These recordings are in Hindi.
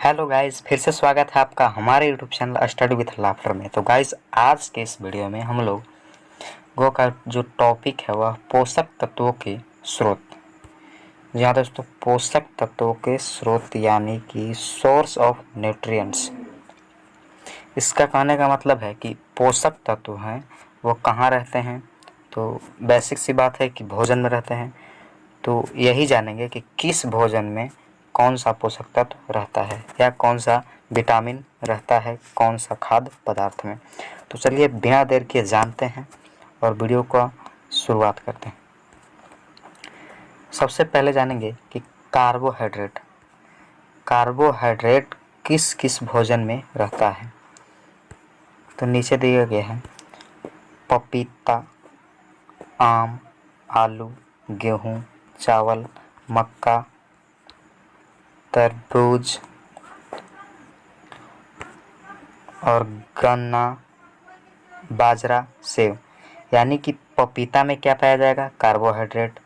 हेलो गाइस, फिर से स्वागत है आपका हमारे YouTube channel study with laughter में। तो गाइस, आज के इस वीडियो में हम लोग का जो टॉपिक है वह पोषक तत्वों के स्रोत। जी हाँ दोस्तों, पोषक तत्वों के स्रोत यानी कि सोर्स ऑफ न्यूट्रिएंट्स। इसका कहने का मतलब है कि पोषक तत्व हैं वो कहाँ रहते हैं। तो बेसिक सी बात है कि भोजन में रहते हैं। तो यही जानेंगे कि किस भोजन में कौन सा पोषक तत्व रहता है या कौन सा विटामिन रहता है कौन सा खाद्य पदार्थ में। तो चलिए बिना देर के जानते हैं और वीडियो का शुरुआत करते हैं। सबसे पहले जानेंगे कि कार्बोहाइड्रेट कार्बोहाइड्रेट किस किस भोजन में रहता है। तो नीचे दिए गए हैं पपीता, आम, आलू, गेहूँ, चावल, मक्का, तरबूज और गन्ना, बाजरा, सेव। यानी कि पपीता में क्या पाया जाएगा? कार्बोहाइड्रेट।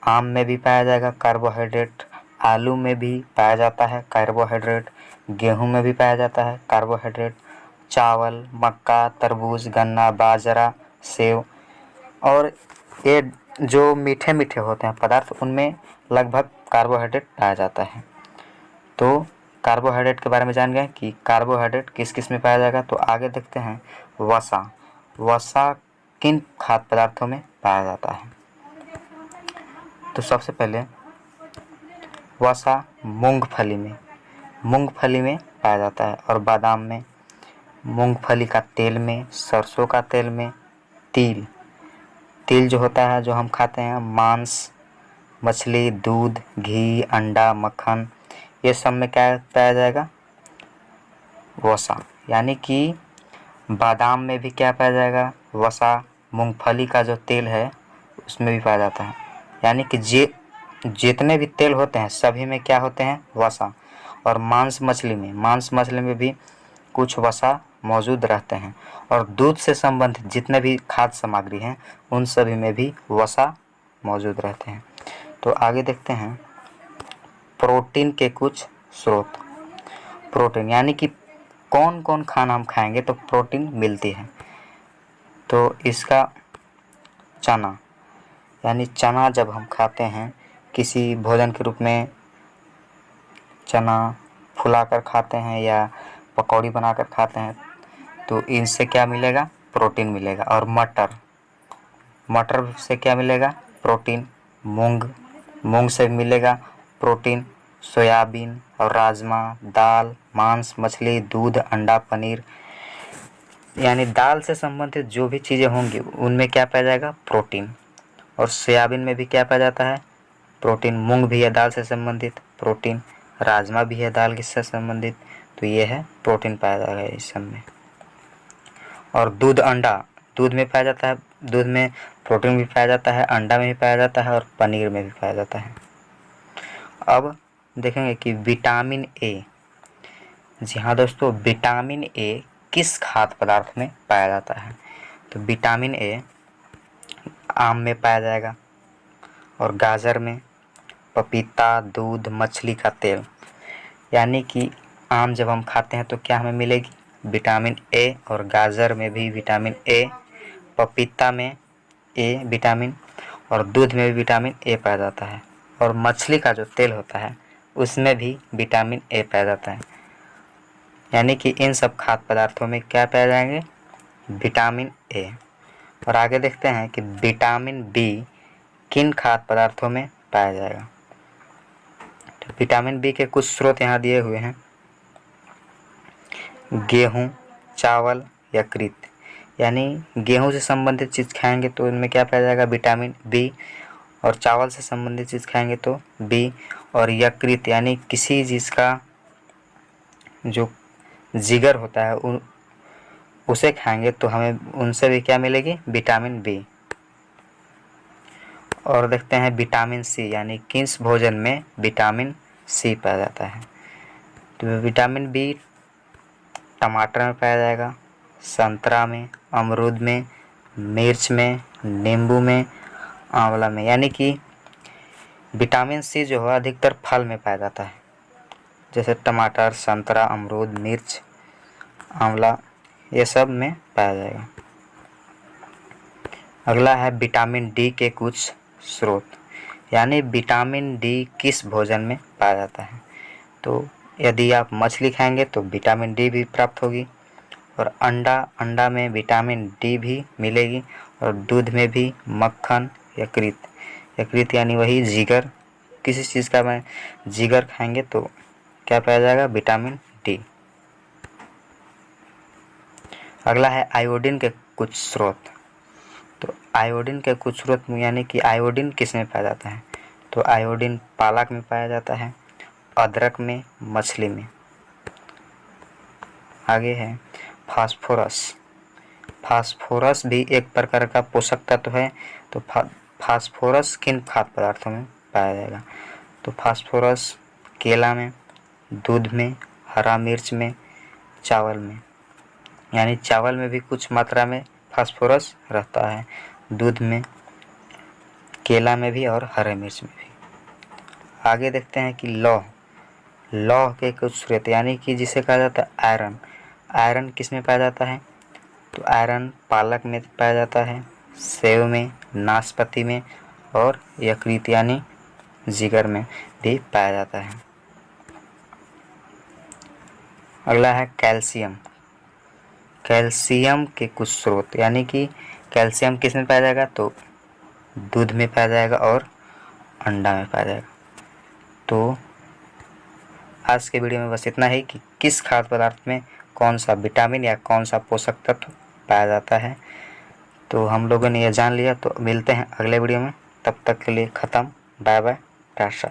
आम में भी पाया जाएगा कार्बोहाइड्रेट, आलू में भी पाया जाता है कार्बोहाइड्रेट, गेहूं में भी पाया जाता है कार्बोहाइड्रेट, चावल, मक्का, तरबूज, गन्ना, बाजरा, सेव। और ये जो मीठे मीठे होते हैं पदार्थ उनमें लगभग कार्बोहाइड्रेट पाया जाता है। तो कार्बोहाइड्रेट के बारे में जान गए कि कार्बोहाइड्रेट किस किस में पाया जाएगा। तो आगे देखते हैं वसा किन खाद्य पदार्थों में पाया जाता है। तो सबसे पहले वसा मूंगफली में पाया जाता है और बादाम में, मूंगफली का तेल में, सरसों का तेल में, तिल जो होता है जो हम खाते हैं, मांस, मछली, दूध, घी, अंडा, मक्खन, ये सब में क्या पाया जाएगा? वसा। यानी कि बादाम में भी क्या पाया जाएगा? वसा। मूंगफली का जो तेल है उसमें भी पाया जाता है। यानी कि जितने भी तेल होते हैं सभी में क्या होते हैं? वसा। और मांस मछली में भी कुछ वसा मौजूद रहते हैं। और दूध से संबंधित जितने भी खाद्य सामग्री हैं उन सभी में भी वसा मौजूद रहते हैं। तो आगे देखते हैं प्रोटीन के कुछ स्रोत। प्रोटीन यानी कि कौन कौन खाना हम खाएंगे तो प्रोटीन मिलती है। तो इसका चना, यानी चना जब हम खाते हैं किसी भोजन के रूप में, चना फुलाकर खाते हैं या पकौड़ी बनाकर खाते हैं तो इनसे क्या मिलेगा? प्रोटीन मिलेगा। और मटर से क्या मिलेगा? प्रोटीन। मूंग से मिलेगा प्रोटीन। सोयाबीन और राजमा, दाल, मांस, मछली, दूध, अंडा, पनीर, यानी दाल से संबंधित जो भी चीज़ें होंगी उनमें क्या पाया जाएगा? प्रोटीन। और सोयाबीन में भी क्या पाया जाता है? प्रोटीन। मूंग भी है दाल से संबंधित, प्रोटीन। राजमा भी है दाल से संबंधित, तो ये है प्रोटीन पाया जाएगा इस सब में। और दूध में पाया जाता है, दूध में प्रोटीन भी पाया जाता है, अंडा में भी पाया जाता है और पनीर में भी पाया जाता है। अब देखेंगे कि विटामिन ए। जी हाँ दोस्तों, विटामिन ए किस खाद्य पदार्थ में पाया जाता है? तो विटामिन ए आम में पाया जाएगा और गाजर में, पपीता, दूध, मछली का तेल। यानी कि आम जब हम खाते हैं तो क्या हमें मिलेगी? Vitamin A. और गाजर में भी विटामिन ए, पपीता में ए विटामिन और दूध में भी विटामिन ए पाया जाता है। और मछली का जो तेल होता है उसमें भी विटामिन ए पाया जाता है। यानी कि इन सब खाद्य पदार्थों में क्या पाया जाएंगे? Vitamin A. और आगे देखते हैं कि विटामिन बी किन खाद्य पदार्थों में पाया जाएगा। तो विटामिन बी के कुछ स्रोत यहाँ दिए हुए हैं। गेहूँ, चावल, यकृत। यानी गेहूँ से संबंधित चीज़ खाएंगे तो इनमें क्या पाया जाएगा? Vitamin B. और चावल से संबंधित चीज़ खाएंगे तो बी। और यकृत यानी किसी चीज़ का जो जिगर होता है उसे खाएंगे तो हमें उनसे भी क्या मिलेगी? Vitamin B. और देखते हैं विटामिन सी, यानी किस भोजन में विटामिन सी पाया जाता है। तो विटामिन बी टमाटर में पाया जाएगा, संतरा में, अमरूद में, मिर्च में, नींबू में, आंवला में। यानी कि विटामिन सी जो है अधिकतर फल में पाया जाता है। जैसे टमाटर, संतरा, अमरूद, मिर्च, आंवला, ये सब में पाया जाएगा। अगला है विटामिन डी के कुछ स्रोत, यानी विटामिन डी किस भोजन में पाया जाता है। तो यदि आप मछली खाएंगे तो विटामिन डी भी प्राप्त होगी, और अंडा में विटामिन डी भी मिलेगी, और दूध में भी, मक्खन, यकृत यानी वही जिगर, किसी चीज़ का मैं जिगर खाएंगे तो क्या पाया जाएगा, विटामिन डी। अगला है आयोडीन के कुछ स्रोत। तो आयोडीन के कुछ स्रोत यानी कि आयोडीन किस में पाया जाता है। तो आयोडीन पालक में पाया जाता है, अदरक में, मछली में। आगे है फास्फोरस। फास्फोरस भी एक प्रकार का पोषक तत्व है। तो फास्फोरस किन खाद्य पदार्थों में पाया जाएगा। तो फास्फोरस केला में, दूध में, हरा मिर्च में, चावल में, यानी चावल में भी कुछ मात्रा में फास्फोरस रहता है, दूध में, केला में भी और हरे मिर्च में भी। आगे देखते हैं कि लौह के कुछ स्रोत, यानी कि जिसे कहा जाता है आयरन। आयरन किस में पाया जाता है। तो आयरन पालक में पाया जाता है, सेव में, नाशपाती में, और यकृत यानी जिगर में भी पाया जाता है। अगला है कैल्शियम। कैल्शियम के कुछ स्रोत, यानी कि कैल्शियम किस में पाया जाएगा। तो दूध में पाया जाएगा और अंडा में पाया जाएगा। तो आज के वीडियो में बस इतना ही कि किस खाद्य पदार्थ में कौन सा विटामिन या कौन सा पोषक तत्व पाया जाता है। तो हम लोगों ने यह जान लिया। तो मिलते हैं अगले वीडियो में, तब तक के लिए ख़त्म। Bye bye, Tata.